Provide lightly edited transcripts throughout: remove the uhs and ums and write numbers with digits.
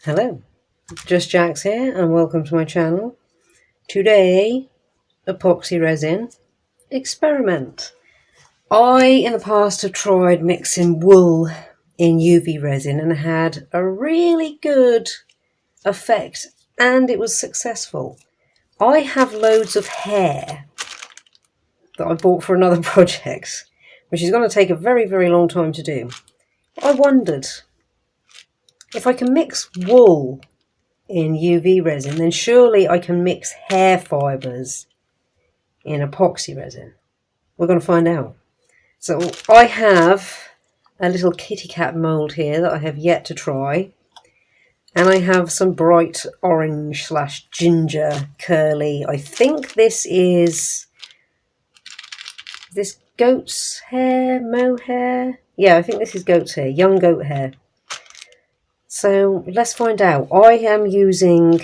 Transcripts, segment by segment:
Hello, Just Jax here and welcome to my channel. Today, epoxy resin experiment. I in the past have tried mixing wool in UV resin and had a really good effect and it was successful. I have loads of hair that I bought for another project, which is going to take a very long time to do. I wondered if I can mix wool in UV resin, then surely I can mix hair fibres in epoxy resin. We're going to find out. So I have a little kitty cat mould here that I have yet to try. And I have some bright orange / ginger curly. I think this is this goat's hair, mohair. Yeah, I think this is goat's hair, young goat hair. So let's find out. I am using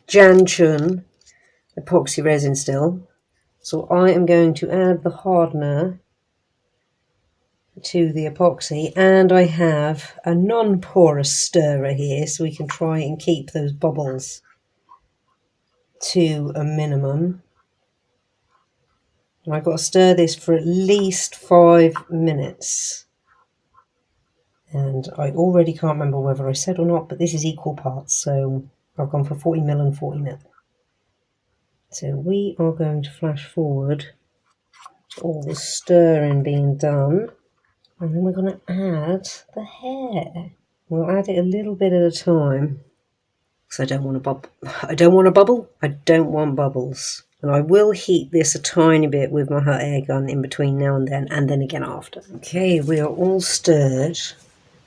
Janchun epoxy resin still. So I am going to add the hardener to the epoxy, and I have a non-porous stirrer here so we can try and keep those bubbles to a minimum. And I've got to stir this for at least 5 minutes. And I already can't remember whether I said or not, but this is equal parts, so I've gone for 40ml and 40ml. So we are going to flash forward to all the stirring being done, and then we're going to add the hair. We'll add it a little bit at a time, because I don't want to bubble. I don't want bubbles. And I will heat this a tiny bit with my hot air gun in between now and then again after. Okay, we are all stirred.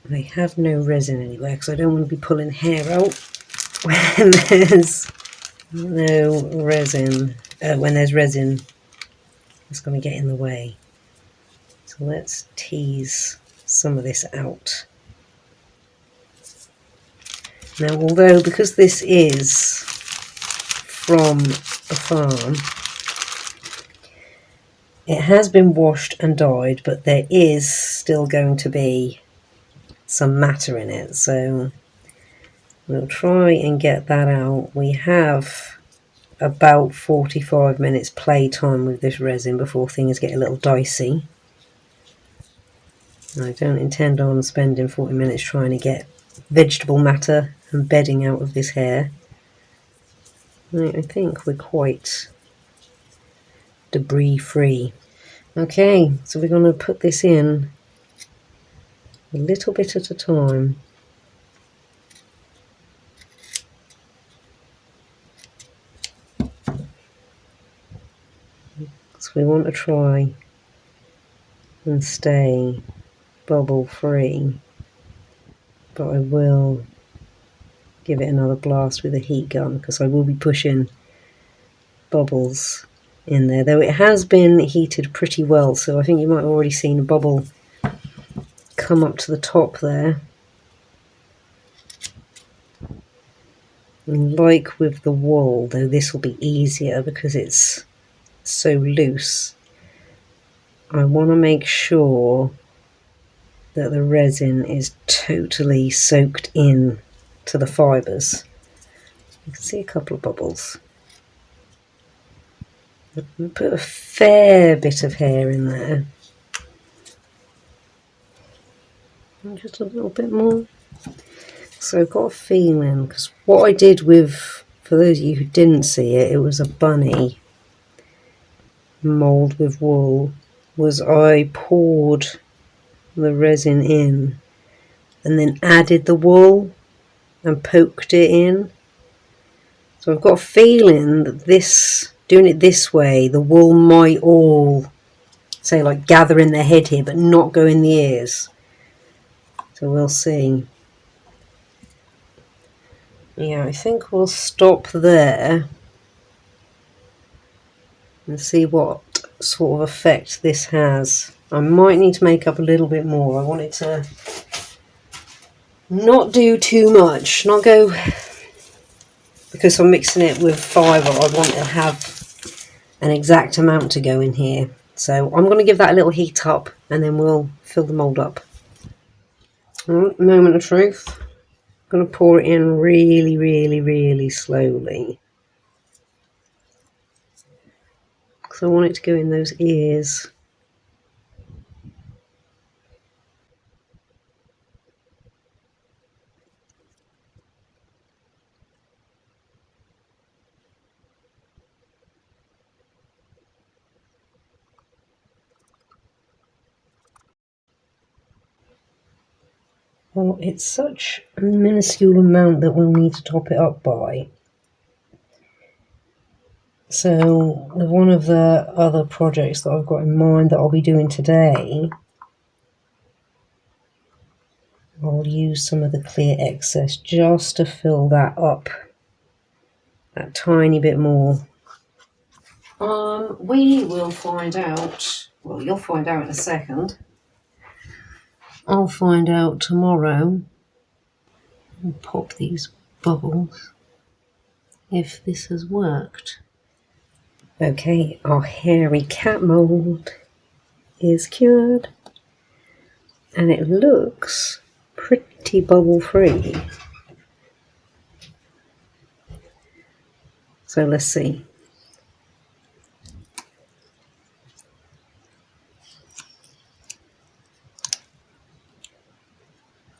I have no resin anywhere because I don't want to be pulling hair out when there's no resin. When there's resin, it's going to get in the way. So let's tease some of this out. Now, because this is from a farm, it has been washed and dyed, but there is still going to be some matter in it, so we'll try and get that out. We have about 45 minutes play time with this resin before things get a little dicey. I don't intend on spending 40 minutes trying to get vegetable matter and bedding out of this hair. I think we're quite debris free. Okay, so we're going to put this in a little bit at a time. So we want to try and stay bubble free, but I will give it another blast with a heat gun because I will be pushing bubbles in there, though it has been heated pretty well, so I think you might have already seen a bubble come up to the top there. And like with the wool, though this will be easier because it's so loose, I want to make sure that the resin is totally soaked in to the fibres. You can see a couple of bubbles. Put a fair bit of hair in there. And just a little bit more. So I've got a feeling, because what I did with, for those of you who didn't see it, it was a bunny mould with wool, was I poured the resin in and then added the wool and poked it in. So I've got a feeling that this, doing it this way, the wool might all, say, like gather in the head here but not go in the ears. So we'll see. Yeah, I think we'll stop there and see what sort of effect this has. I might need to make up a little bit more. I want it to not do too much, not go, because I'm mixing it with fibre, I want to have an exact amount to go in here. So I'm going to give that a little heat up and then we'll fill the mould up. Moment of truth. I'm going to pour it in really, really, really slowly, because I want it to go in those ears. Well, it's such a minuscule amount that we'll need to top it up by. So one of the other projects that I've got in mind that I'll be doing today, I'll use some of the clear excess just to fill that up that tiny bit more. We will find out. Well, you'll find out in a second. I'll find out tomorrow. I'll pop these bubbles if this has worked. Okay, our hairy cat mould is cured, and it looks pretty bubble free. So let's see.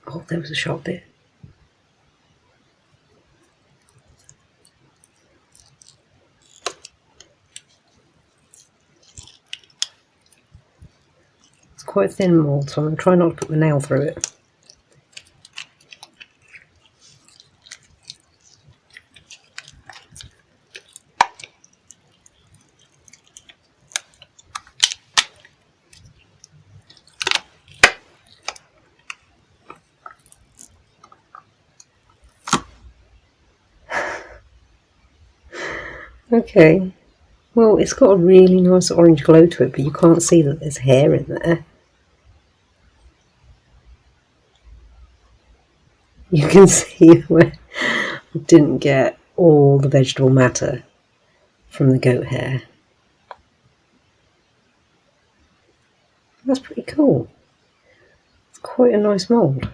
Oh, there was a sharp bit. It's quite a thin mould, so I'm going to try not to put my nail through it. Okay, well, it's got a really nice orange glow to it, but you can't see that there's hair in there. You can see where I didn't get all the vegetable matter from the goat hair. That's pretty cool. It's quite a nice mould.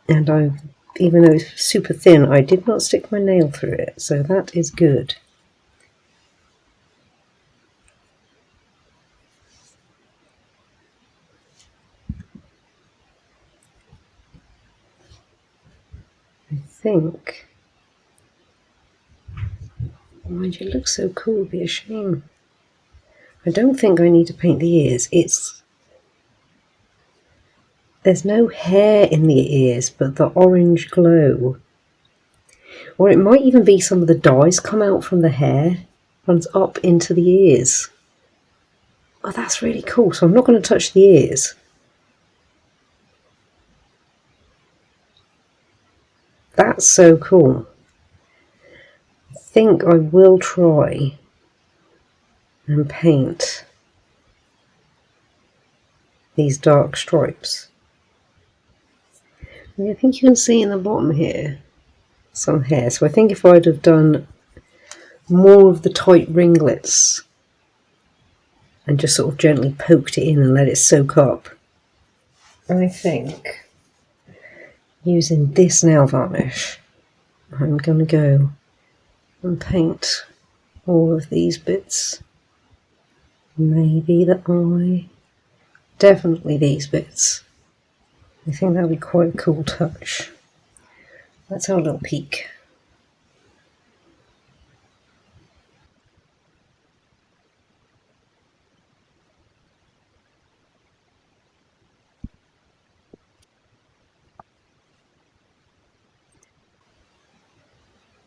And even though it's super thin, I did not stick my nail through it, so that is good. I think, mind you, it looks so cool, it'd be a shame. I don't think I need to paint the ears. There's no hair in the ears, but the orange glow. Or it might even be some of the dyes come out from the hair, runs up into the ears. Oh, that's really cool. So I'm not going to touch the ears. That's so cool. I think I will try and paint these dark stripes. I think you can see in the bottom here some hair. So I think if I'd have done more of the tight ringlets and just sort of gently poked it in and let it soak up, I think using this nail varnish, I'm going to go and paint all of these bits. Maybe the eye. Definitely these bits. I think that'll be quite a cool touch. Let's have a little peek.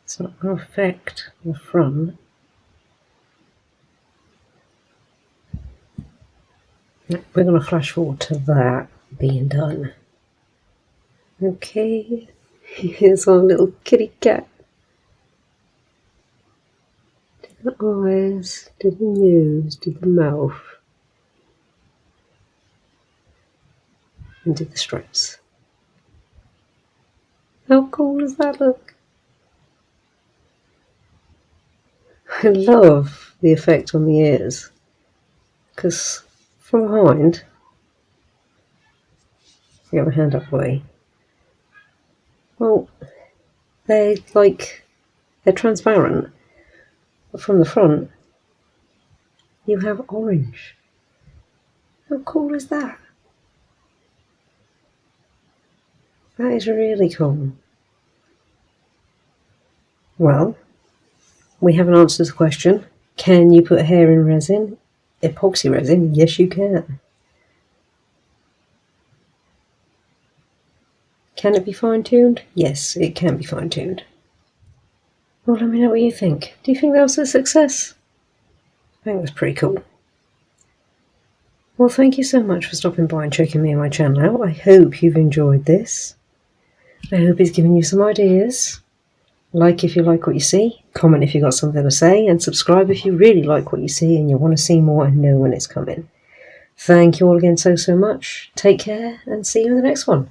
It's not going to affect the front. We're going to flash forward to that being done. Okay, here's our little kitty cat. Did the eyes, did the nose, did the mouth, and did the stripes. How cool does that look? I love the effect on the ears, because from behind You have a hand up way. Well, they're transparent. But from the front, you have orange. How cool is that? That is really cool. Well, we haven't answered the question. Can you put hair in resin? Epoxy resin? Yes, you can. Can it be fine-tuned? Yes, it can be fine-tuned. Well, let me know what you think. Do you think that was a success? I think it was pretty cool. Well, thank you so much for stopping by and checking me and my channel out. I hope you've enjoyed this. I hope it's given you some ideas. Like if you like what you see, comment if you've got something to say, and subscribe if you really like what you see and you want to see more and know when it's coming. Thank you all again so much. Take care and see you in the next one.